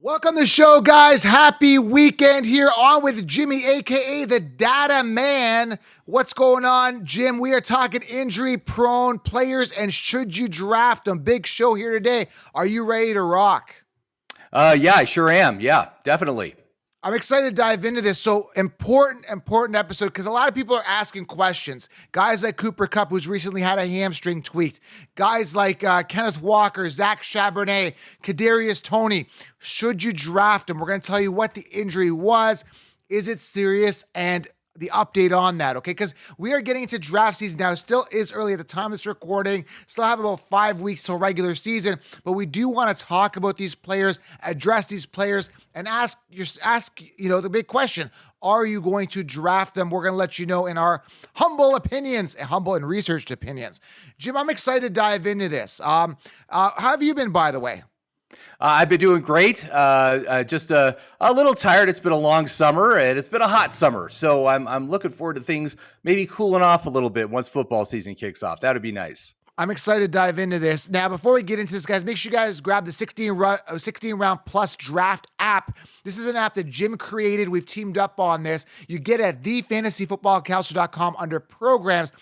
Welcome to the show, guys. Happy weekend here on with Jimmy, a.k.a. the Data Man. What's going on, Jim? We are talking injury-prone players and should you draft them. Big show here today. Are you ready to rock? Yeah, I sure am. Yeah, definitely. I'm excited to dive into this. So important episode because a lot of people are asking questions. Guys like Kupp, who's recently had a hamstring tweaked. Guys like Kenneth Walker, Zach Chabert, Kadarius Toney. Should you draft him? We're going to tell you what the injury was. Is it serious? And the update on that, okay? Because we are getting into draft season now. It still is early at the time of this recording. Still have about 5 weeks till regular season, but we do want to talk about these players, address these players, and ask the big question: are you going to draft them? We're going to let you know in our humble and researched opinions. Jim, I'm excited to dive into this. How have you been, by the way? I've been doing great. Just a little tired. It's been a long summer and it's been a hot summer. So I'm looking forward to things maybe cooling off a little bit once football season kicks off. That would be nice. I'm excited to dive into this. Now, before we get into this, guys, make sure you guys grab the 16 round plus draft app. This is an app that Jim created. We've teamed up on this. You get it at thefantasyfootballcounselor.com under programs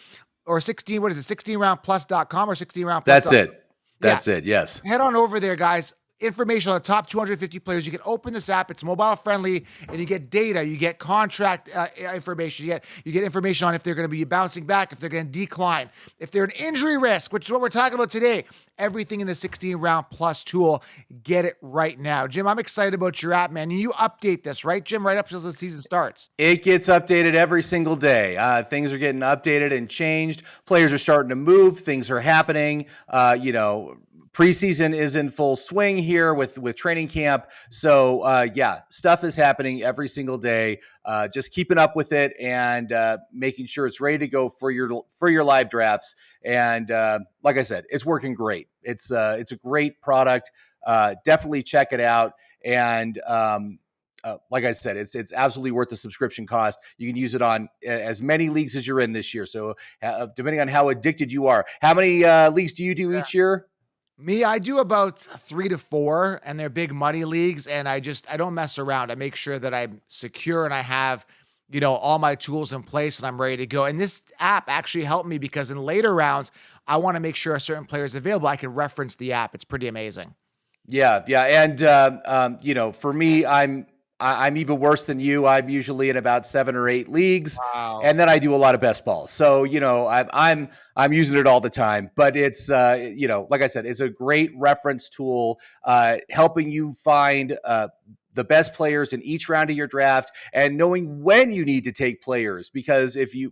or 16roundplus.com or 16roundplus. That's it. That's it. Yes. Head on over there, guys. Information on the top 250 players. You can open this app. It's mobile friendly, and you get data. You get contract information. You get information on if they're going to be bouncing back, if they're going to decline, if they're an injury risk, which is what we're talking about today. Everything in the 16 round plus tool. Get it right now, Jim. I'm excited about your app, man. You update this, right, Jim? Right up until the season starts. It gets updated every single day. Things are getting updated and changed. Players are starting to move. Things are happening. Preseason is in full swing here with training camp. So stuff is happening every single day. Just keeping up with it and making sure it's ready to go for your live drafts. And like I said, it's working great. It's a great product. Definitely check it out. And like I said, it's absolutely worth the subscription cost. You can use it on as many leagues as you're in this year. So depending on how addicted you are, how many leagues do you do each year? Me, I do about 3 to 4, and they're big money leagues, and I don't mess around. I make sure that I'm secure and I have, all my tools in place and I'm ready to go. And this app actually helped me because in later rounds, I want to make sure a certain player is available. I can reference the app. It's pretty amazing. Yeah. And, for me, I'm even worse than you. I'm usually in about 7 or 8 leagues. Wow. And then I do a lot of best ball. So, I'm using it all the time, but it's, like I said, it's a great reference tool, helping you find, the best players in each round of your draft and knowing when you need to take players, because if you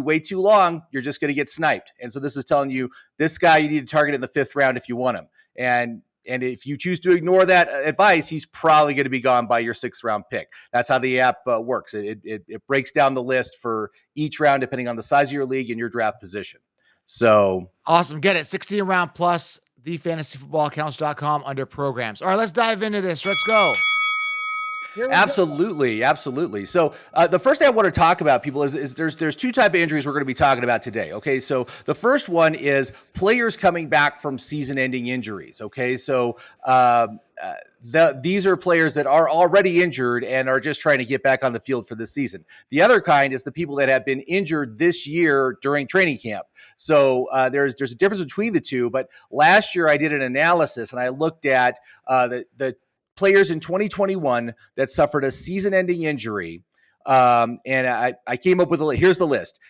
wait too long, you're just going to get sniped. And so this is telling you this guy you need to target in the 5th round if you want him. And if you choose to ignore that advice, he's probably going to be gone by your 6th round pick. That's how the app works. It breaks down the list for each round, depending on the size of your league and your draft position. So awesome. Get it. 16 round plus, thefantasyfootballcounselor.com under programs. All right, let's dive into this. Let's go. Absolutely. So the first thing I want to talk about, people, is there's 2 types of injuries we're going to be talking about today. Okay, so the first one is players coming back from season-ending injuries. Okay, so these are players that are already injured and are just trying to get back on the field for this season. The other kind is the people that have been injured this year during training camp. So there's a difference between the two. But last year I did an analysis and I looked at the players in 2021 that suffered a season-ending injury. And I came up with here's the list.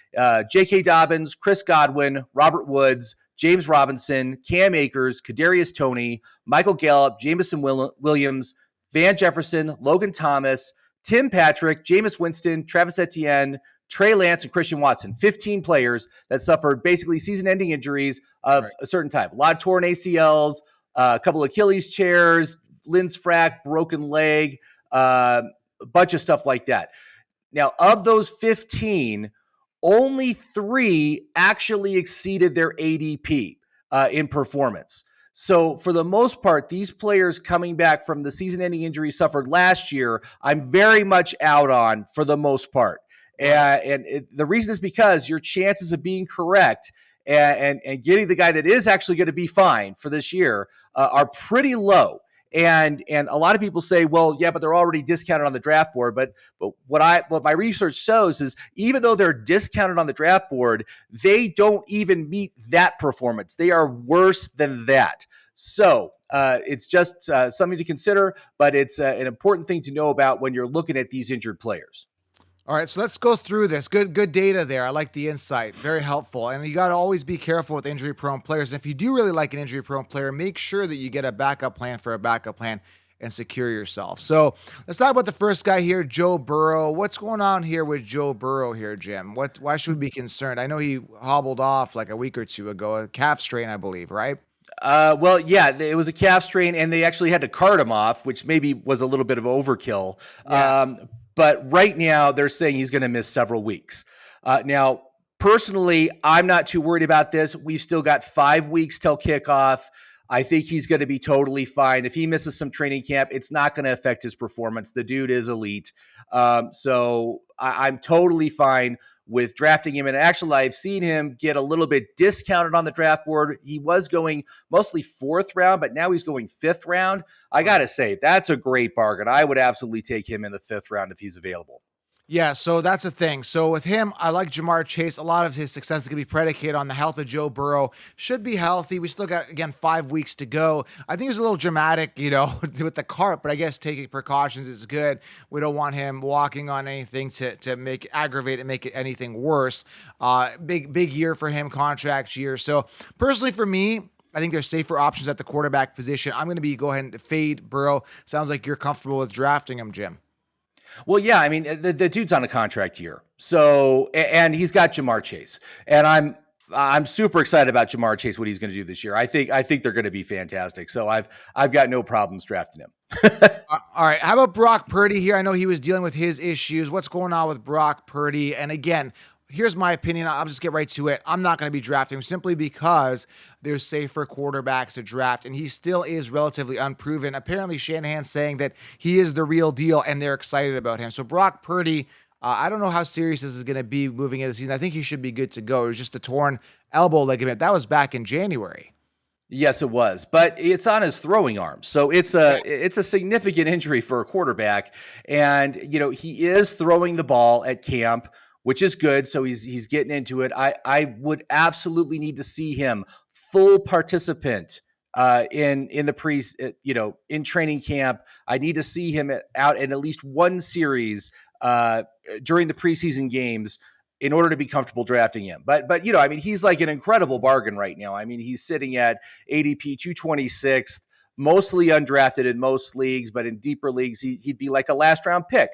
J.K. Dobbins, Chris Godwin, Robert Woods, James Robinson, Cam Akers, Kadarius Toney, Michael Gallup, Jameson Williams, Van Jefferson, Logan Thomas, Tim Patrick, Jameis Winston, Travis Etienne, Trey Lance, and Christian Watson. 15 players that suffered basically season-ending injuries of a certain type. A lot of torn ACLs, a couple of Achilles tears, Linz frac, broken leg, a bunch of stuff like that. Now, of those 15, only 3 actually exceeded their ADP in performance. So for the most part, these players coming back from the season-ending injury suffered last year, I'm very much out on for the most part. The reason is because your chances of being correct and getting the guy that is actually going to be fine for this year are pretty low. And a lot of people say, well, yeah, but they're already discounted on the draft board. But what my research shows is even though they're discounted on the draft board, they don't even meet that performance. They are worse than that. So it's just something to consider, but it's an important thing to know about when you're looking at these injured players. All right, so let's go through this. Good data there. I like the insight. Very helpful. And you got to always be careful with injury-prone players. If you do really like an injury-prone player, make sure that you get a backup plan for a backup plan and secure yourself. So let's talk about the first guy here, Joe Burrow. What's going on here with Joe Burrow here, Jim? Why should we be concerned? I know he hobbled off like a week or two ago, a calf strain, I believe, right? Well, yeah, it was a calf strain, and they actually had to cart him off, which maybe was a little bit of overkill. Yeah. But right now, they're saying he's going to miss several weeks. Now, personally, I'm not too worried about this. We've still got 5 weeks till kickoff. I think he's going to be totally fine. If he misses some training camp, it's not going to affect his performance. The dude is elite. So I'm totally fine with drafting him. And actually, I've seen him get a little bit discounted on the draft board. He was going mostly 4th round, but now he's going 5th round. I got to say, that's a great bargain. I would absolutely take him in the 5th round if he's available. Yeah, so that's the thing. So with him, I like Jamar Chase. A lot of his success is going to be predicated on the health of Joe Burrow. Should be healthy. We still got, again, 5 weeks to go. I think it was a little dramatic, with the cart, but I guess taking precautions is good. We don't want him walking on anything to make aggravate and make it anything worse. Big year for him, contract year. So personally for me, I think there's safer options at the quarterback position. I'm going to go ahead and fade Burrow. Sounds like you're comfortable with drafting him, Jim. Well, yeah, I mean, the dude's on a contract year. So, and he's got Jamar Chase. And I'm super excited about Jamar Chase, what he's going to do this year. I think they're going to be fantastic. So I've got no problems drafting him. All right. How about Brock Purdy here? I know he was dealing with his issues. What's going on with Brock Purdy? And again, here's my opinion. I'll just get right to it. I'm not going to be drafting him simply because there's safer quarterbacks to draft, and he still is relatively unproven. Apparently, Shanahan's saying that he is the real deal, and they're excited about him. So Brock Purdy, I don't know how serious this is going to be moving into the season. I think he should be good to go. It was just a torn elbow ligament. That was back in January. Yes, it was, but it's on his throwing arm. So it's a significant injury for a quarterback. And, he is throwing the ball at camp, which is good. So he's getting into it. I would absolutely need to see him full participant in the in training camp. I need to see him out in at least one series during the preseason games in order to be comfortable drafting him. But I mean, he's like an incredible bargain right now. I mean, he's sitting at ADP 226th, mostly undrafted in most leagues, but in deeper leagues, he'd be like a last round pick.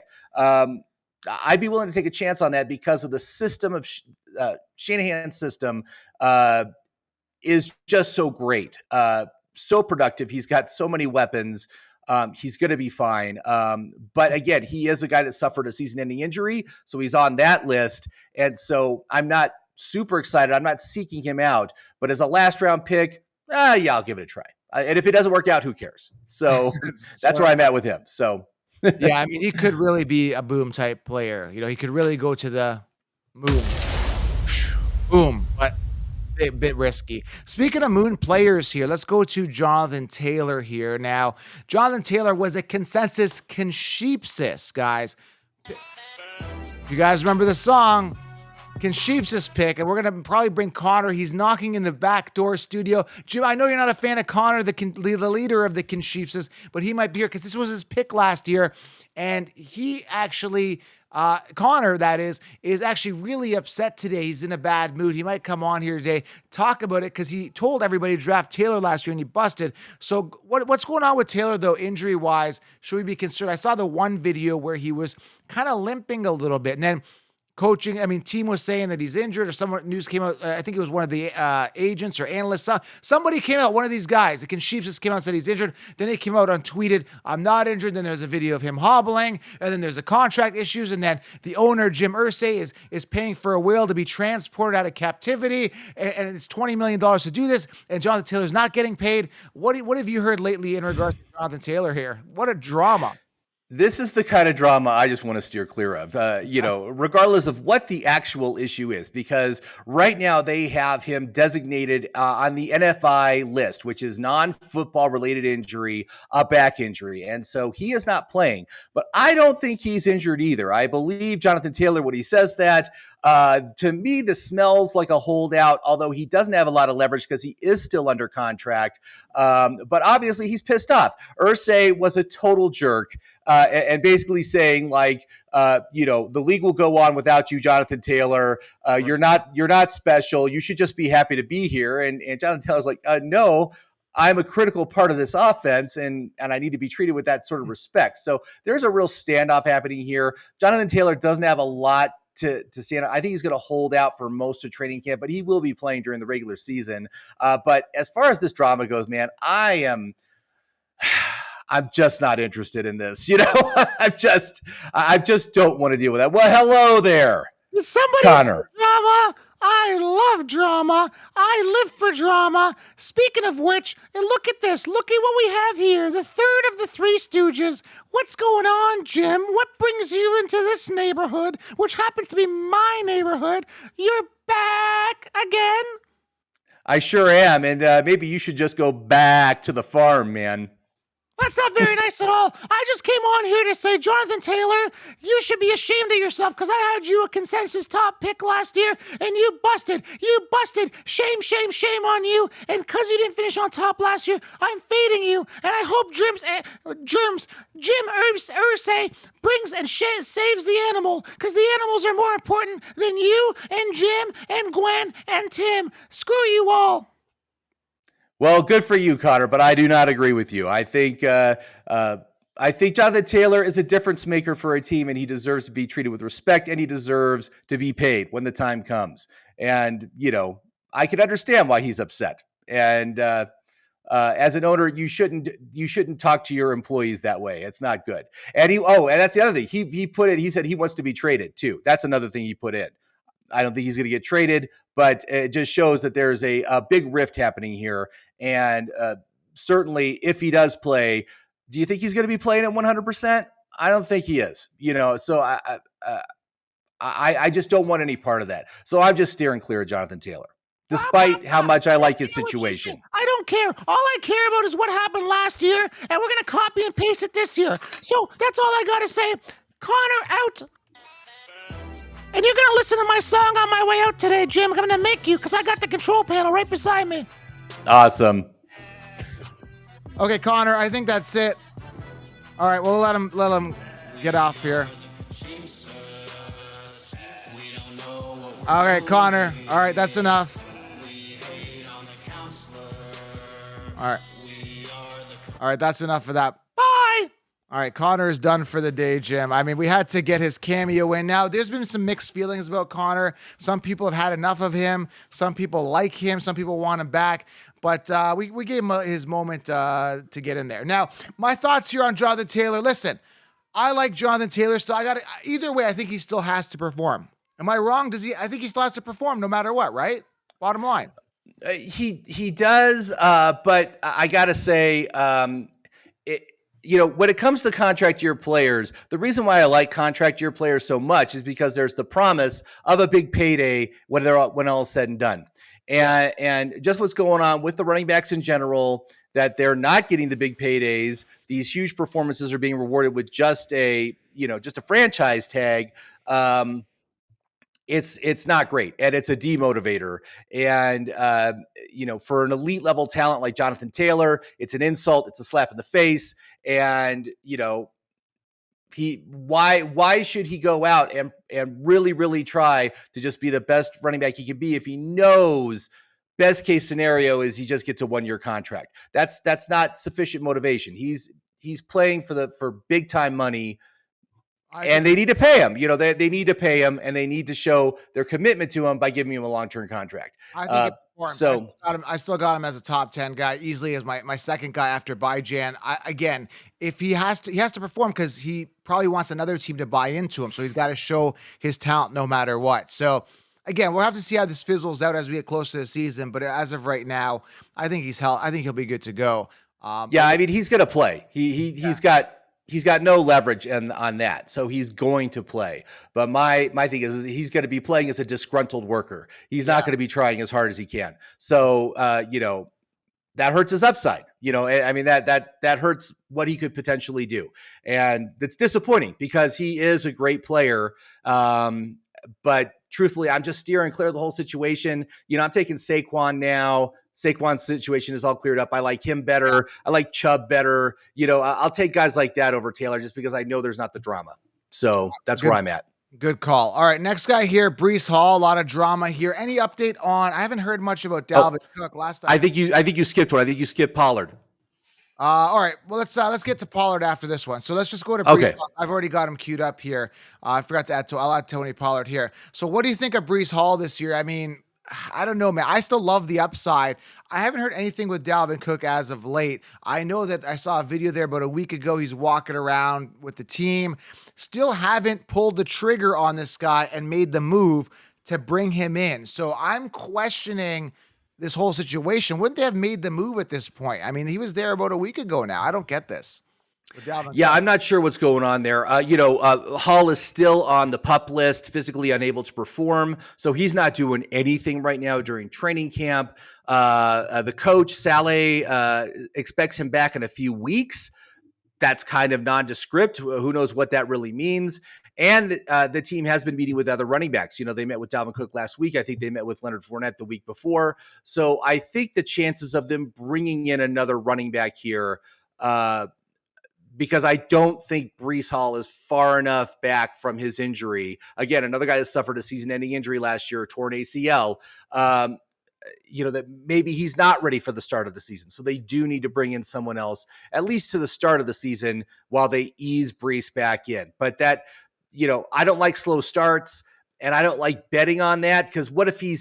I'd be willing to take a chance on that because of the system of Shanahan's system is just so great, so productive. He's got so many weapons. He's going to be fine. But again, he is a guy that suffered a season-ending injury, so he's on that list. And so I'm not super excited. I'm not seeking him out. But as a last-round pick, yeah, I'll give it a try. And if it doesn't work out, who cares? So that's where I'm at with him. So. Yeah, I mean, he could really be a boom type player. He could really go to the moon. Boom, but a bit risky. Speaking of moon players here, let's go to Jonathan Taylor here. Now, Jonathan Taylor was a consensus Consheepsis, guys. You guys remember the song? Consheepsis pick, and we're going to probably bring Connor. He's knocking in the back door studio. Jim, I know you're not a fan of Connor, the leader of the Consheepsis, but he might be here because this was his pick last year, and he actually, Connor, that is actually really upset today. He's in a bad mood. He might come on here today, talk about it, because he told everybody to draft Taylor last year, and he busted. So what's going on with Taylor, though, injury-wise? Should we be concerned? I saw the one video where he was kind of limping a little bit, and then team was saying that he's injured, or news came out. I think it was one of the agents or analysts. Somebody came out, one of these guys, the Consheepsis came out and said he's injured. Then he came out and tweeted, "I'm not injured." Then there's a video of him hobbling, and then there's a contract issues, and then the owner, Jim Irsay, is paying for a whale to be transported out of captivity, and it's $20 million to do this, and Jonathan Taylor's not getting paid. What have you heard lately in regards to Jonathan Taylor here? What a drama. This is the kind of drama I just want to steer clear of, regardless of what the actual issue is, because right now they have him designated on the NFI list, which is non-football related injury, a back injury. And so he is not playing, but I don't think he's injured either. I believe Jonathan Taylor when he says that. To me, this smells like a holdout, although he doesn't have a lot of leverage because he is still under contract. But obviously he's pissed off. Irsay was a total jerk. And basically saying like, the league will go on without you, Jonathan Taylor. You're not special. You should just be happy to be here. And Jonathan Taylor's like, no, I'm a critical part of this offense, and I need to be treated with that sort of respect. So there's a real standoff happening here. Jonathan Taylor doesn't have a lot to stand. I think he's going to hold out for most of training camp, but he will be playing during the regular season. But as far as this drama goes, man, I'm just not interested in this. I just don't want to deal with that. Well, hello there, Connor. Drama. I love drama. I live for drama. Speaking of which, and look at this. Look at what we have here. The third of the Three Stooges. What's going on, Jim? What brings you into this neighborhood, which happens to be my neighborhood? You're back again? I sure am. And maybe you should just go back to the farm, man. That's not very nice at all. I just came on here to say, Jonathan Taylor, you should be ashamed of yourself because I had you a consensus top pick last year and you busted. You busted. Shame, shame, shame on you. And because you didn't finish on top last year, I'm fading you. And I hope Jim Irsay brings and saves the animal because the animals are more important than you and Jim and Gwen and Tim. Screw you all. Well, good for you, Connor, but I do not agree with you. I think Jonathan Taylor is a difference maker for a team, and he deserves to be treated with respect, and he deserves to be paid when the time comes. And I can understand why he's upset. And as an owner, you shouldn't talk to your employees that way. It's not good. And and that's the other thing. He said he wants to be traded too. That's another thing he put in. I don't think he's going to get traded, but it just shows that there's a big rift happening here. And certainly if he does play, do you think he's going to be playing at 100%? I don't think he is, so I just don't want any part of that. So I'm just steering clear of Jonathan Taylor, despite how much I like his situation. I don't care. All I care about is what happened last year, and we're going to copy and paste it this year. So that's all I got to say. Connor out. And you're going to listen to my song on my way out today, Jim. I'm going to make you because I got the control panel right beside me. Awesome. Okay, Connor, I think that's it. All right, we'll let him get off here. All right, Connor. All right, that's enough. All right, that's enough of that. Bye. All right, Connor is done for the day, Jim. I mean, we had to get his cameo in. Now, there's been some mixed feelings about Connor. Some people have had enough of him. Some people like him. Some people want him back. But we gave him his moment to get in there. Now, my thoughts here on Jonathan Taylor. Listen, I like Jonathan Taylor still. Either way, I think he still has to perform. Am I wrong? I think he still has to perform no matter what, right? Bottom line. He does, but I got to say, when it comes to contract year players, the reason why I like contract year players so much is because there's the promise of a big payday when all is said and done. And just what's going on with the running backs in general, that they're not getting the big paydays. These huge performances are being rewarded with just a franchise tag. It's not great, and it's a demotivator. And for an elite level talent like Jonathan Taylor, it's an insult. It's a slap in the face. And why should he go out and really, really try to just be the best running back he can be if he knows best case scenario is he just gets a 1-year contract? That's not sufficient motivation. He's playing for big time money. And they need to pay him. They need to pay him, and they need to show their commitment to him by giving him a long-term contract. I think I still got him as a top 10 guy, easily as my second guy after Bijan. Again, if he has to perform because he probably wants another team to buy into him, so he's got to show his talent no matter what. So again, we'll have to see how this fizzles out as we get close to the season. But as of right now, I think he'll be good to go. I mean, he's going to play. He's got he's got no leverage on that, so he's going to play. But my thing is he's going to be playing as a disgruntled worker. He's not going to be trying as hard as he can. So that hurts his upside. I mean that hurts what he could potentially do, and it's disappointing because he is a great player. But truthfully, I'm just steering clear of the whole situation. I'm taking Saquon now. Saquon's situation is all cleared up. I like him better. I like Chubb better. I'll take guys like that over Taylor just because I know there's not the drama. So that's where I'm at. Good call. All right, next guy here, Breece Hall. A lot of drama here. Any update on? I haven't heard much about Dalvin Cook last time. I think you skipped one. I think you skipped Pollard. All right. Well, let's get to Pollard after this one. So let's just go to Breece Hall. I've already got him queued up here. I forgot to add I'll add Tony Pollard here. So what do you think of Breece Hall this year? I mean, I don't know, man. I still love the upside. I haven't heard anything with Dalvin Cook as of late. I know that I saw a video there about a week ago. He's walking around with the team. Still haven't pulled the trigger on this guy and made the move to bring him in. So I'm questioning this whole situation. Wouldn't they have made the move at this point? I mean, he was there about a week ago now. I don't get this. Yeah, I'm not sure what's going on there. Hall is still on the PUP list, physically unable to perform. So he's not doing anything right now during training camp. The coach, Saleh, expects him back in a few weeks. That's kind of nondescript. Who knows what that really means? And the team has been meeting with other running backs. They met with Dalvin Cook last week. I think they met with Leonard Fournette the week before. So I think the chances of them bringing in another running back here, because I don't think Breece Hall is far enough back from his injury. Again, another guy that suffered a season-ending injury last year, torn ACL, that maybe he's not ready for the start of the season. So they do need to bring in someone else, at least to the start of the season, while they ease Breece back in. But that, I don't like slow starts, and I don't like betting on that, because what if he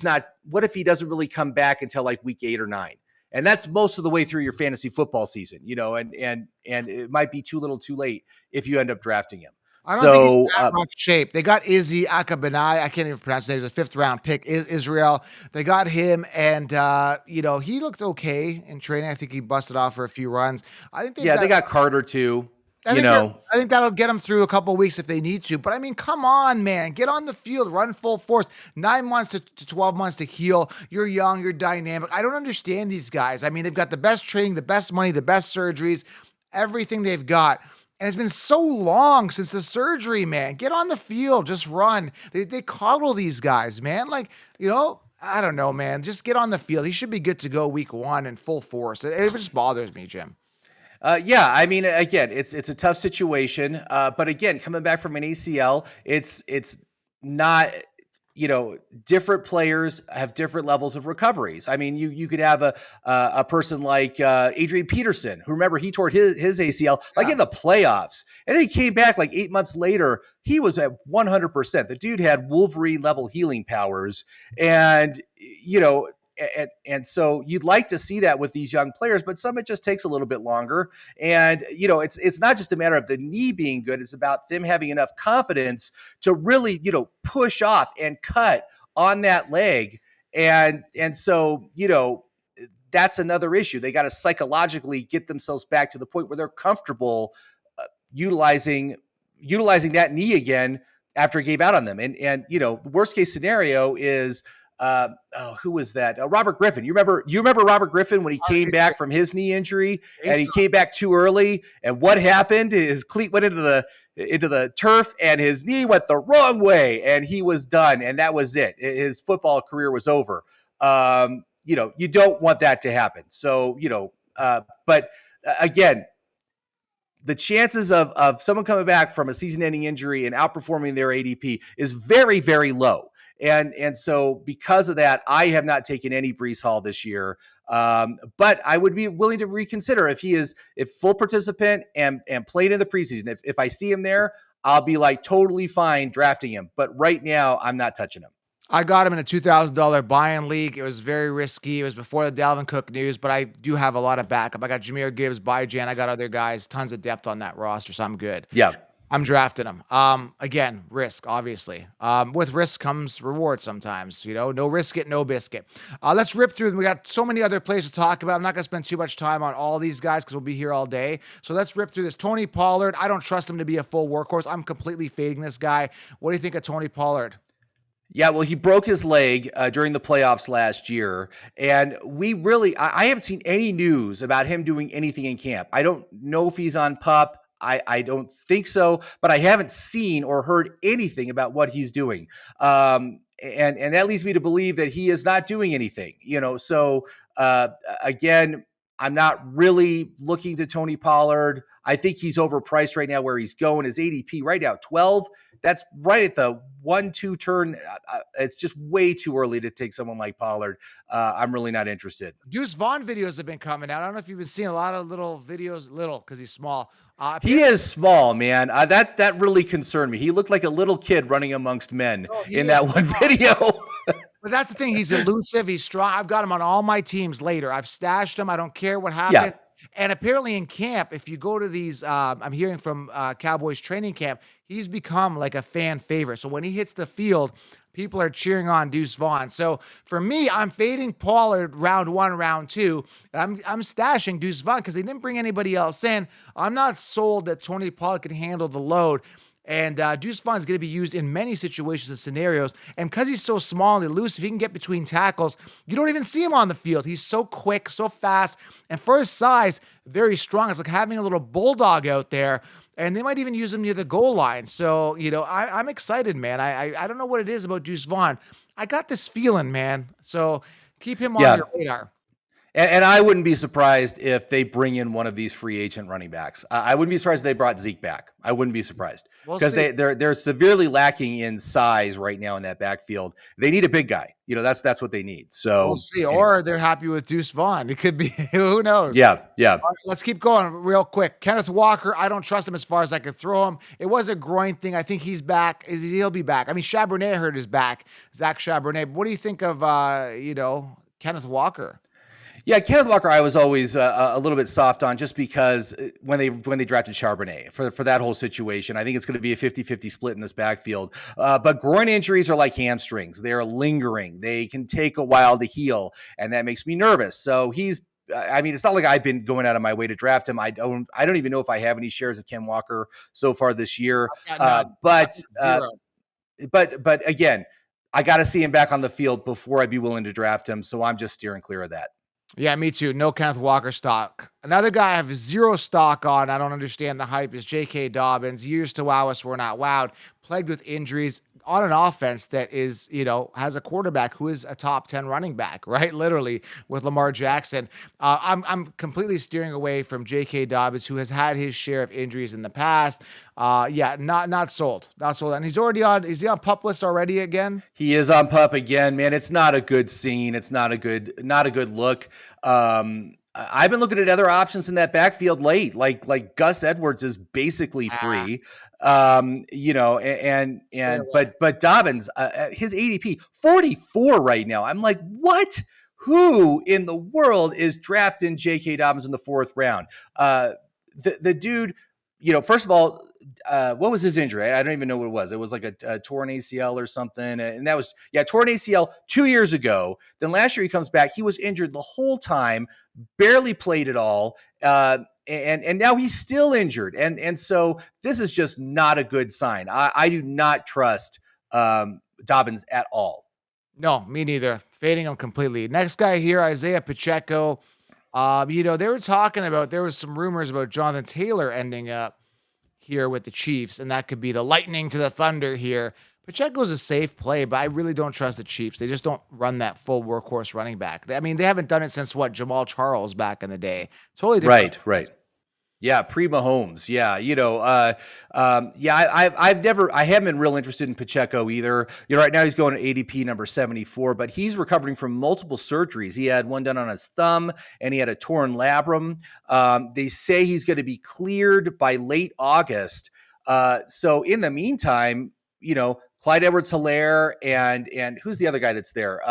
doesn't really come back until like week 8 or 9? And that's most of the way through your fantasy football season, and it might be too little too late if you end up drafting him. I don't think he's that rough shape. They got Izzy Akabanai. I can't even pronounce his name. He's a 5th round pick. Israel. They got him, and he looked okay in training. I think he busted off for a few runs. I think they got Carter too. I think that'll get them through a couple of weeks if they need to. But I mean, come on, man. Get on the field, run full force. 9 months to 12 months to heal. You're young, you're dynamic. I don't understand these guys. I mean, they've got the best training, the best money, the best surgeries, everything they've got. And it's been so long since the surgery, man. Get on the field, just run. They coddle these guys, man. I don't know, man. Just get on the field. He should be good to go week 1 in full force. It just bothers me, Jim. I mean, again, it's a tough situation. But again, coming back from an ACL, it's not, different players have different levels of recoveries. I mean, you could have a person like Adrian Peterson, who, remember, he tore his ACL in the playoffs, and then he came back like 8 months later. He was at 100%. The dude had Wolverine level healing powers, and and so you'd like to see that with these young players, but some it just takes a little bit longer. And it's not just a matter of the knee being good; it's about them having enough confidence to really push off and cut on that leg. And so that's another issue. They got to psychologically get themselves back to the point where they're comfortable utilizing that knee again after it gave out on them. And the worst case scenario is. Who was that? Robert Griffin. You remember Robert Griffin when he came back from his knee injury and he came back too early, and what happened? His cleat went into the turf and his knee went the wrong way and he was done, and that was it. His football career was over. You don't want that to happen. So, but again, the chances of someone coming back from a season-ending injury and outperforming their ADP is very, very low. And so because of that, I have not taken any Breece Hall this year. But I would be willing to reconsider if he is full participant and played in the preseason. If I see him there, I'll be totally fine drafting him. But right now, I'm not touching him. I got him in a $2,000 buy-in league. It was very risky. It was before the Dalvin Cook news, but I do have a lot of backup. I got Jahmyr Gibbs, Byjan. I got other guys, tons of depth on that roster, so I'm good. Yeah. I'm drafting him. Again, risk, obviously. With risk comes reward sometimes, no risk it, no biscuit. Let's rip through them. We got so many other plays to talk about. I'm not going to spend too much time on all these guys because we'll be here all day. So let's rip through this. Tony Pollard, I don't trust him to be a full workhorse. I'm completely fading this guy. What do you think of Tony Pollard? Yeah, well, he broke his leg during the playoffs last year, and I haven't seen any news about him doing anything in camp. I don't know if he's on PUP. I don't think so, but I haven't seen or heard anything about what he's doing. And that leads me to believe that he is not doing anything, So again, I'm not really looking to Tony Pollard. I think he's overpriced right now where he's going. His ADP right now, 12. That's right at the 1-2 turn. It's just way too early to take someone like Pollard. I'm really not interested. Deuce Vaughn videos have been coming out. I don't know if you've been seeing a lot of little videos, because he's small. He is small, man. That really concerned me. He looked like a little kid running amongst men in that one video. But that's the thing. He's elusive. He's strong. I've got him on all my teams later. I've stashed him. I don't care what happens. Yeah. And apparently in camp, if you go to these, I'm hearing from Cowboys training camp, he's become like a fan favorite. So when he hits the field, people are cheering on Deuce Vaughn. So for me, I'm fading Pollard round 1, round 2. I'm stashing Deuce Vaughn because they didn't bring anybody else in. I'm not sold that Tony Pollard can handle the load. And Deuce Vaughn is going to be used in many situations and scenarios. And because he's so small and elusive, he can get between tackles. You don't even see him on the field. He's so quick, so fast. And for his size, very strong. It's like having a little bulldog out there. And they might even use him near the goal line. So, I'm excited, man. I don't know what it is about Deuce Vaughn. I got this feeling, man. So keep him on your radar. And I wouldn't be surprised if they bring in one of these free agent running backs. I wouldn't be surprised if they brought Zeke back. I wouldn't be surprised because they're severely lacking in size right now in that backfield. They need a big guy. That's what they need. So we'll see. Anyway. Or they're happy with Deuce Vaughn. It could be. Who knows? Yeah. Right, let's keep going real quick. Kenneth Walker. I don't trust him as far as I could throw him. It was a groin thing. I think he's back. He'll be back. I mean, Chabert heard his back. Zach Chabert. What do you think of Kenneth Walker? Yeah, Kenneth Walker, I was always a little bit soft on just because when they drafted Charbonnet for that whole situation, I think it's going to be a 50-50 split in this backfield. But groin injuries are like hamstrings. They're lingering. They can take a while to heal, and that makes me nervous. So it's not like I've been going out of my way to draft him. I don't even know if I have any shares of Ken Walker so far this year. But again, I got to see him back on the field before I'd be willing to draft him. So I'm just steering clear of that. Yeah, me too. No Kenneth Walker stock. Another guy I have zero stock on. I don't understand the hype is J.K. Dobbins. Years to wow us, we're not wowed. Plagued with injuries on an offense that is, has a quarterback who is a top 10 running back, right? Literally with Lamar Jackson. I'm completely steering away from J.K. Dobbins, who has had his share of injuries in the past. Not sold. And he's on PUP list already again? He is on PUP again, man. It's not a good scene. It's not a good look. I've been looking at other options in that backfield late, like Gus Edwards is basically free. But Dobbins, his ADP 44 right now. I'm like, what? Who in the world is drafting J.K. Dobbins in the 4th round? The dude, first of all, what was his injury? I don't even know what it was. It was like a torn ACL or something. And that was, torn ACL 2 years ago. Then last year he comes back. He was injured the whole time, barely played at all. And now he's still injured. And so this is just not a good sign. I do not trust Dobbins at all. No, me neither. Fading him completely. Next guy here, Isaiah Pacheco. They were talking about, there was some rumors about Jonathan Taylor ending up here with the Chiefs, and that could be the lightning to the thunder here. Pacheco's a safe play, but I really don't trust the Chiefs. They just don't run that full workhorse running back. They haven't done it since Jamal Charles back in the day. Totally different. Right. Yeah, pre-Mahomes. Yeah, I haven't been real interested in Pacheco either. Right now he's going to ADP number 74, but he's recovering from multiple surgeries. He had one done on his thumb and he had a torn labrum. They say he's going to be cleared by late August. So in the meantime, Clyde Edwards-Helaire and who's the other guy that's there?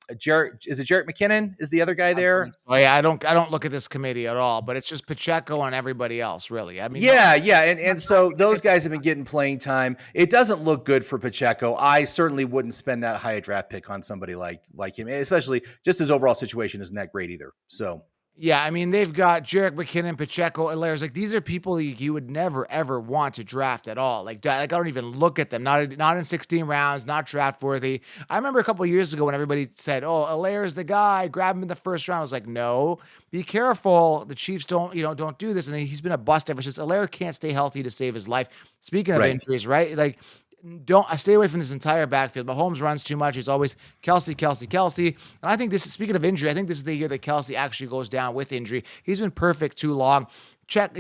Is it Jarrett McKinnon is the other guy I believe there? so. Oh, yeah, I don't look at this committee at all, but it's just Pacheco and everybody else, really. I mean, no, Yeah, and not so drafting those it. guys have been getting playing time. It doesn't look good for Pacheco. I certainly wouldn't spend that high a draft pick on somebody like him, especially just his overall situation isn't that great either. So Yeah, I mean, they've got Jerick McKinnon, Pacheco, and Like, these are people you would never, ever want to draft at all. Like I don't even look at them. Not in 16 rounds, not draft worthy. I remember a couple of years ago when everybody said, "Oh, Alaire's the guy. Grab him in the first round." I was like, "No, be careful. The Chiefs don't do this." And he's been a bust ever since. Alaire can't stay healthy to save his life. Speaking of right. injuries, right? Like, don't I stay away from this entire backfield. Mahomes runs too much. He's always Kelsey, Kelsey, Kelsey. And I think this is speaking of injury. I think this is the year that Kelsey actually goes down with injury. He's been perfect too long. Check,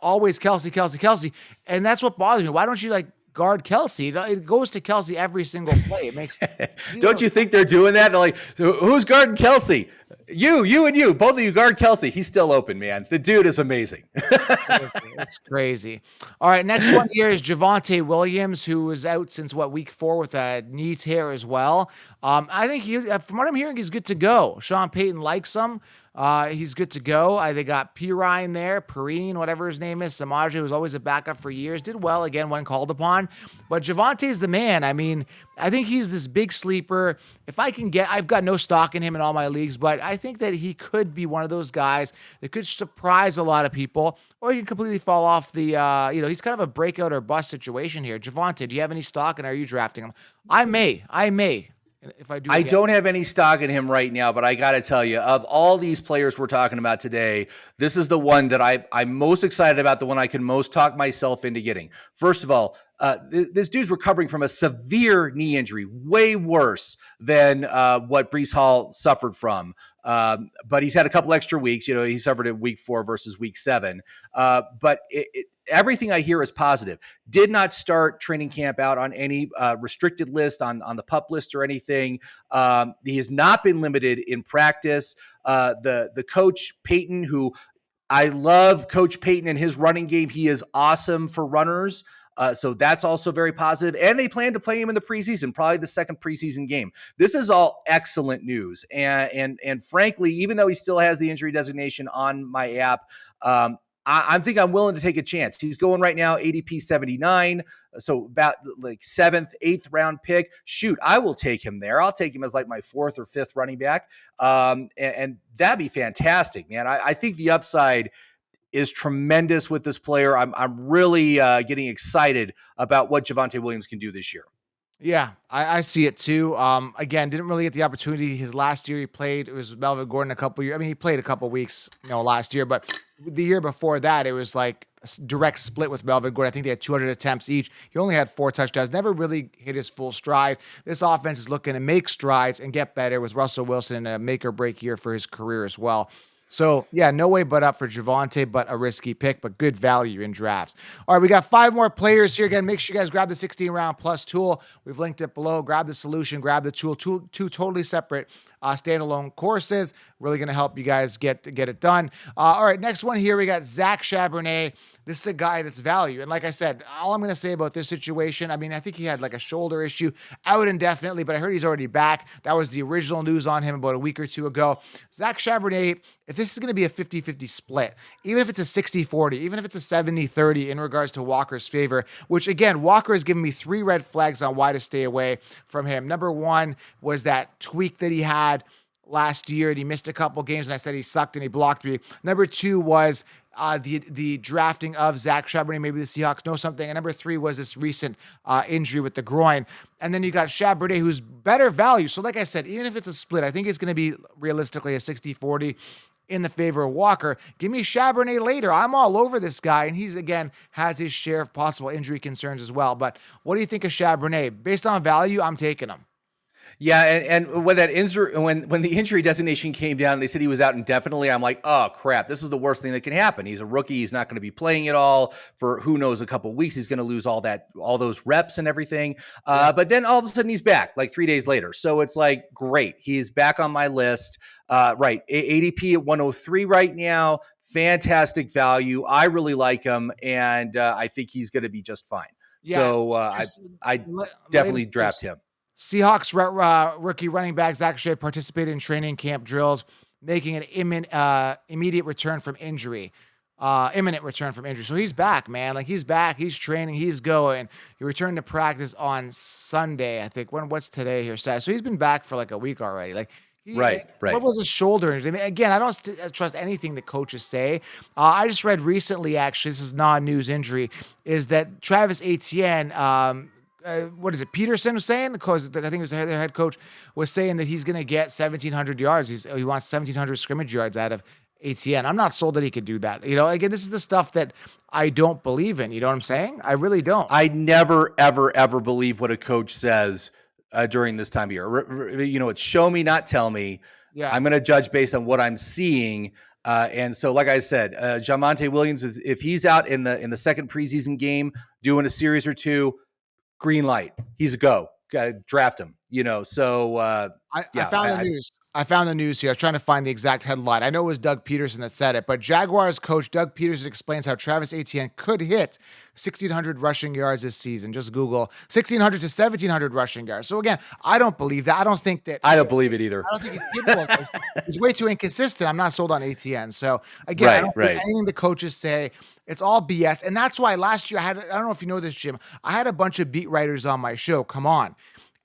always Kelsey, Kelsey, Kelsey. And that's what bothers me. Why don't you guard Kelsey? It goes to Kelsey every single play. It makes Don't zero. you think they're doing that? They're like, who's guarding Kelsey? You, and you. Both of you guard Kelsey. He's still open, man. The dude is amazing. It's crazy. All right, next one here is Javonte Williams, who was out since week 4 with a knee tear as well. I think from what I'm hearing, he's good to go. Sean Payton likes him. He's good to go. They got Pirine there, Perrine, whatever his name is. Samaje was always a backup for years. Did well again when called upon. But Javonte's the man. I mean, I think he's this big sleeper. If I can I've got no stock in him in all my leagues, but I think that he could be one of those guys that could surprise a lot of people, or he can completely fall off the, he's kind of a breakout or bust situation here. Javonte, do you have any stock and are you drafting him? I may, if I do. I Again. don't have any stock in him right now, but I got to tell you, of all these players we're talking about today, this is the one that I'm most excited about, the one I can most talk myself into getting. First of all, this dude's recovering from a severe knee injury, way worse than what Breece Hall suffered from. But he's had a couple extra weeks. He suffered in week 4 versus week 7. But everything I hear is positive. Did not start training camp out on any restricted list, on the PUP list or anything. He has not been limited in practice. The coach, Peyton, who I love Coach Peyton and his running game. He is awesome for runners. So that's also very positive. And they plan to play him in the preseason, probably the second preseason game. This is all excellent news. And frankly, even though he still has the injury designation on my app, I think I'm willing to take a chance. He's going right now ADP 79, so about like 7th, 8th round pick. Shoot, I will take him there. I'll take him as like my 4th or 5th running back, and that'd be fantastic, man. I think the upside is tremendous with this player. I'm really getting excited about what Javonte Williams can do this year. Yeah, I see it too. Again, didn't really get the opportunity. His last year he played, it was Melvin Gordon a couple years. I mean, he played a couple weeks, last year, but the year before that, it was like a direct split with Melvin Gordon. I think they had 200 attempts each. He only had 4 touchdowns, never really hit his full stride. This offense is looking to make strides and get better with Russell Wilson in a make or break year for his career as well. So, yeah, no way but up for Javonte, but a risky pick, but good value in drafts. All right, we got 5 more players here. Again, make sure you guys grab the 16-round plus tool. We've linked it below. Grab the solution, grab the tool. Two totally separate standalone courses. Really going to help you guys get it done. All right, next one here, we got Zach Chabert. This is a guy that's value. And like I said, all I'm going to say about this situation, I mean, I think he had like a shoulder issue out indefinitely, but I heard he's already back. That was the original news on him about a week or 2 ago. Zach Chabert, if this is going to be a 50-50 split, even if it's a 60-40, even if it's a 70-30 in regards to Walker's favor, which again, Walker has given me 3 red flags on why to stay away from him. Number 1 was that tweak that he had last year and he missed a couple games and I said he sucked and he blocked me. Number 2 was the drafting of Zach Chabert. Maybe the Seahawks know something. And number 3 was this recent injury with the groin. And then you got Chabert, who's better value. So like I said, even if it's a split, I think it's going to be realistically a 60-40 in the favor of Walker. Give me Chabert later. I'm all over this guy. And he's, again, has his share of possible injury concerns as well. But what do you think of Chabert? Based on value, I'm taking him. Yeah, and when that injury, when the injury designation came down, they said he was out indefinitely. I'm like, oh crap, this is the worst thing that can happen. He's a rookie. He's not going to be playing at all for who knows a couple of weeks. He's going to lose all those reps and everything. But then all of a sudden he's back like 3 days later. So it's like great. He's back on my list. Right, ADP at 103 right now. Fantastic value. I really like him, and I think he's going to be just fine. Yeah, so I definitely draft him. Seahawks rookie running back Zach Chabert participated in training camp drills, making an immediate return from injury. Imminent return from injury. So he's back, man. Like he's back. He's training. He's going. He returned to practice on Sunday, I think. What's today here? Saturday. So he's been back for like a week already. Like Right. what was his shoulder injury? I mean, again, I don't trust anything the coaches say. I just read recently, actually, this is non-news injury, is that Travis Etienne, what is it? Peterson was saying, because I think it was their head coach, was saying that he's going to get 1,700 yards. He wants 1,700 scrimmage yards out of Etienne. I'm not sold that he could do that. Again, this is the stuff that I don't believe in. You know what I'm saying? I really don't. I never, ever, ever believe what a coach says during this time of year. It's show me, not tell me. Yeah. I'm going to judge based on what I'm seeing. And so, like I said, Javonte Williams, if he's out in the second preseason game doing a series or two, green light. He's a go. Draft him. I found the news. I found the news here. I was trying to find the exact headline. I know it was Doug Peterson that said it, but Jaguars coach Doug Peterson explains how Travis Etienne could hit 1,600 rushing yards this season. Just Google 1,600 to 1,700 rushing yards. So again, I don't believe that. I don't think that. I don't believe it either. I don't think he's capable of this. He's way too inconsistent. I'm not sold on Etienne. So again, I don't think anything the coaches say. It's all BS. And that's why last year I don't know if you know this, Jim. I had a bunch of beat writers on my show. Come on.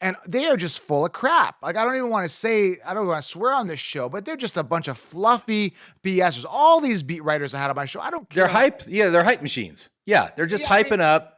And they are just full of crap. Like, I don't want to swear on this show, but they're just a bunch of fluffy BSers. All these beat writers I had on my show, I don't care. They're hype. Yeah, they're hype machines. Yeah, they're just hyping up.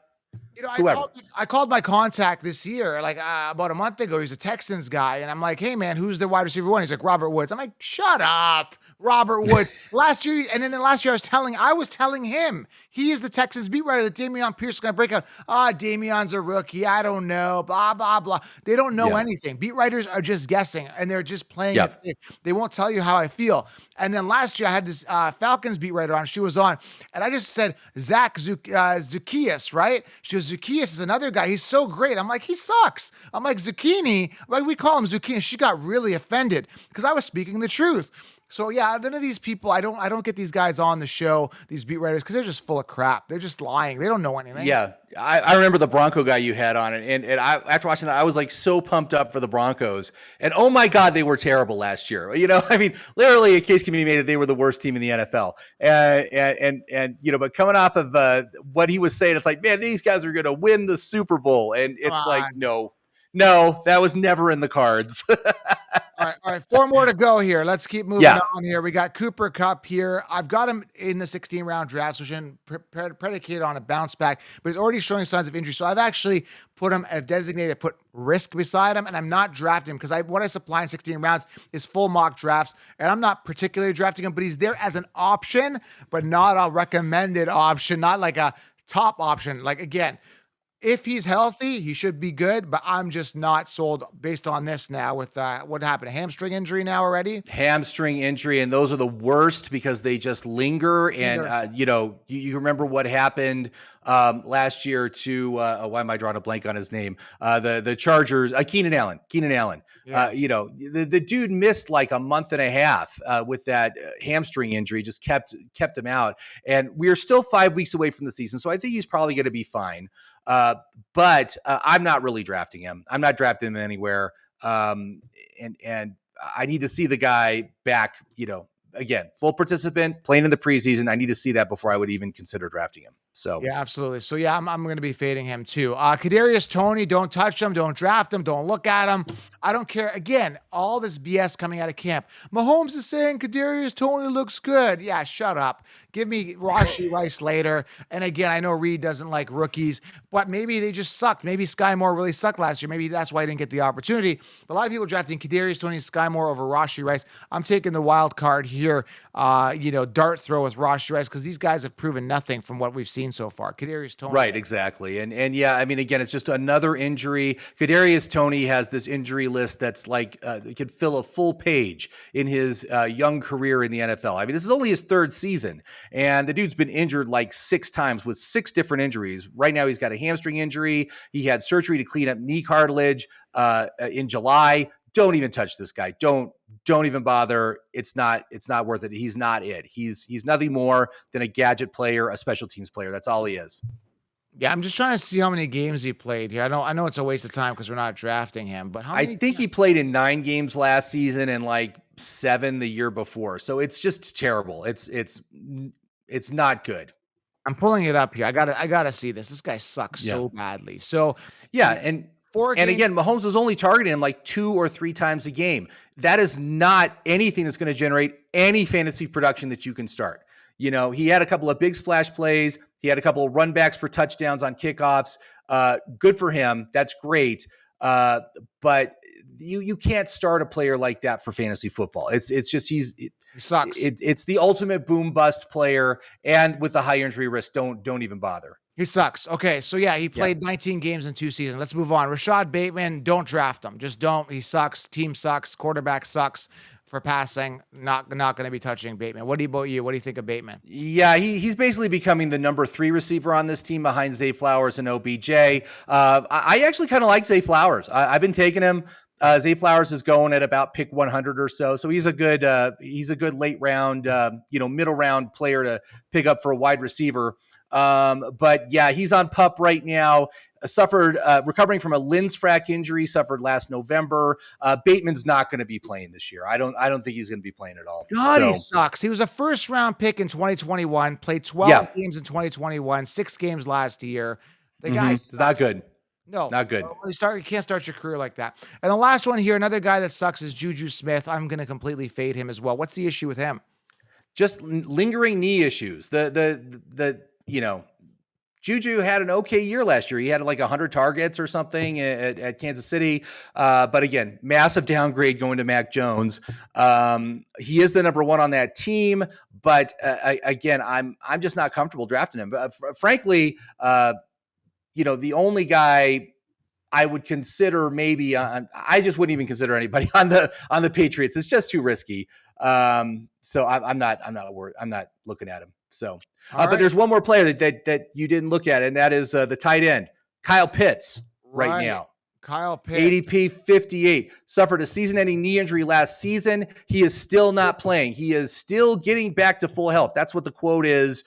I called my contact this year, like about a month ago. He's a Texans guy. And I'm like, hey, man, who's the wide receiver one? He's like, Robert Woods. I'm like, shut up. Robert Woods. Last year I was telling him he is the Texans beat writer that Dameon Pierce is going to break out. Dameon's a rookie. I don't know. Blah, blah, blah. They don't know anything. Beat writers are just guessing and they're just playing it safe. They won't tell you how I feel. And then last year I had this Falcons beat writer on. She was on and I just said, Zach Zucchius, right? She goes, Zucchius is another guy. He's so great. I'm like, he sucks. I'm like, Zucchini. Like, we call him Zucchini. She got really offended because I was speaking the truth. So yeah, none of these people, I don't get these guys on the show, these beat writers, because they're just full of crap. They're just lying. They don't know anything. Yeah, I remember the Bronco guy you had on, and after watching that, I was like so pumped up for the Broncos. And oh my God, they were terrible last year. I mean, literally a case can be made that they were the worst team in the NFL. And but coming off of what he was saying, it's like, man, these guys are going to win the Super Bowl, and it's like, no, that was never in the cards. All right. 4 more to go here. Let's keep moving on here. We got Cooper Kupp here. I've got him in the 16-round draft, so shouldn't predicated on a bounce back, but he's already showing signs of injury. So I've actually put him put risk beside him, and I'm not drafting him because what I supply in 16 rounds is full mock drafts, and I'm not particularly drafting him, but he's there as an option, but not a recommended option, not like a top option. Like, again, if he's healthy, he should be good, but I'm just not sold based on this now with what happened, a hamstring injury now already? Hamstring injury, and those are the worst because they just linger. And, you remember what happened last year to, why am I drawing a blank on his name? The Chargers, Keenan Allen. Yeah. The dude missed like a month and a half with that hamstring injury, just kept him out. And we are still 5 weeks away from the season, so I think he's probably going to be fine. But I'm not really drafting him. I'm not drafting him anywhere. And I need to see the guy back, again, full participant, playing in the preseason. I need to see that before I would even consider drafting him. So yeah, absolutely. So yeah, I'm going to be fading him too. Kadarius Toney, don't touch him, don't draft him, don't look at him. I don't care. Again, all this BS coming out of camp. Mahomes is saying Kadarius Toney looks good. Yeah, shut up. Give me Rashee Rice later. And again, I know Reed doesn't like rookies, but maybe they just sucked. Maybe Sky Moore really sucked last year. Maybe that's why he didn't get the opportunity. But a lot of people drafting Kadarius Toney, Sky Moore over Rashee Rice. I'm taking the wild card here. Dart throw with Rashee Rice because these guys have proven nothing from what we've seen so far. Kadarius Toney. Right, exactly. And yeah, I mean, again, it's just another injury. Kadarius Toney has this injury list that's like could fill a full page in his young career in the NFL. I mean, this is only his 3rd season, and the dude's been injured like 6 times with 6 different injuries. Right now, he's got a hamstring injury. He had surgery to clean up knee cartilage in July. Don't even touch this guy. Don't even bother. It's not worth it. He's not it. He's nothing more than a gadget player, a special teams player. That's all he is. Yeah, I'm just trying to see how many games he played here. I know it's a waste of time because we're not drafting him, but how I many? think he played in 9 games last season and like 7 the year before. So it's just terrible. It's not good. I'm pulling it up here. I gotta see this. This guy sucks Yeah. so badly. So Yeah, he- and 4 games. again, Mahomes was only targeting him like 2 or 3 times a game. That is not anything that's going to generate any fantasy production that you can start. You know, he had a couple of big splash plays. He had a couple of run backs for touchdowns on kickoffs. Good for him. That's great. But you can't start a player like that for fantasy football. It's just He sucks. it's the ultimate boom bust player, and with the high injury risk, don't even bother. He sucks. Okay, so yeah, he Yeah. played 19 games in 2 seasons. Let's move on. Rashad Bateman, don't draft him. Just don't. He sucks. Team sucks. Quarterback sucks for passing. Not going to be touching Bateman. What do you think of Bateman? Yeah, he's basically becoming the number 3 receiver on this team behind Zay Flowers and OBJ. I actually kind of like Zay Flowers. I've been taking him. Zay Flowers is going at about pick 100 or so. So he's a good late round, middle round player to pick up for a wide receiver. But yeah, he's on PUP right now. Suffered recovering from a Lindsfrack injury, suffered last November. Bateman's not going to be playing this year. I don't think he's going to be playing at all. God, So, he sucks. He was a first round pick in 2021, played 12 games in 2021, 6 games last year. The guy it's not good. No, Not good. You can't start your career like that. And the last one here, another guy that sucks is Juju Smith. I'm going to completely fade him as well. What's the issue with him? Just lingering knee issues. Juju had an okay year last year. He had like 100 targets or something at Kansas City. But again, massive downgrade going to Mac Jones. He is the number 1 on that team. But again, I'm just not comfortable drafting him. Frankly, the only guy I would consider maybe I just wouldn't even consider anybody on the Patriots. It's just too risky. So I'm not worried. I'm not looking at him. So, but there's one more player that you didn't look at, and that is the tight end, Kyle Pitts right now. Kyle Pitts. ADP 58, suffered a season-ending knee injury last season. He is still not playing. He is still getting back to full health. That's what the quote is.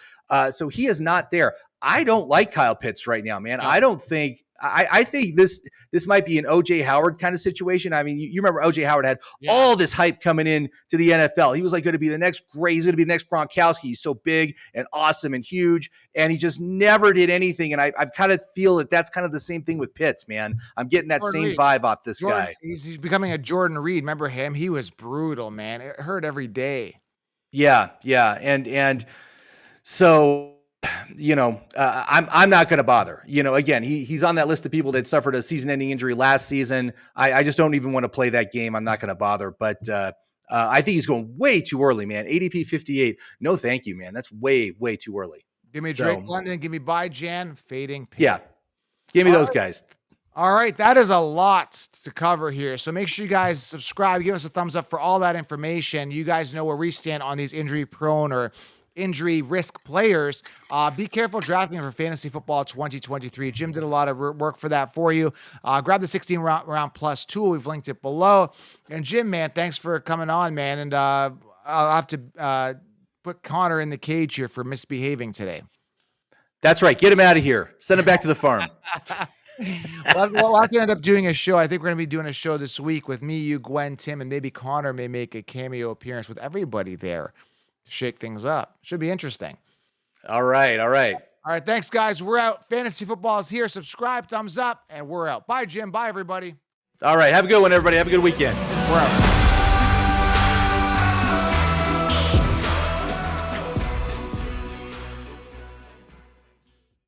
So he is not there. I don't like Kyle Pitts right now, man. I don't think I think this might be an OJ Howard kind of situation. I mean, you remember OJ Howard had all this hype coming in to the NFL. He was like going to be the next great. He's going to be the next Gronkowski. He's so big and awesome and huge, and he just never did anything. And I've kind of feel that that's kind of the same thing with Pitts, man. I'm getting that same vibe off this guy. He's becoming a Jordan Reed. Remember him? He was brutal, man. It hurt every day. Yeah, and so. I'm not going to bother. Again, he's on that list of people that suffered a season-ending injury last season. I just don't even want to play that game. I'm not going to bother. But I think he's going way too early, man. ADP 58. No, thank you, man. That's way too early. Give me Drake London. Give me By Jan. Fading Pitts. Yeah, give me those guys. All right, that is a lot to cover here. So make sure you guys subscribe. Give us a thumbs up for all that information. You guys know where we stand on these injury-prone or injury risk players. Be careful drafting for fantasy football 2023. Jim did a lot of work for that for you. Grab the 16 round plus tool. We've linked it below. And Jim, man, thanks for coming on, man. And I'll have to put Connor in the cage here for misbehaving today. That's right. Get him out of here. Send him back to the farm. We'll have to end up doing a show. I think we're going to be doing a show this week with me, you, Gwen, Tim, and maybe Connor may make a cameo appearance with everybody there. Shake things up. Should be interesting. All right. All right. Thanks, guys. We're out. Fantasy football is here. Subscribe, thumbs up, and we're out. Bye, Jim. Bye, everybody. All right. Have a good one, everybody. Have a good weekend. We're out.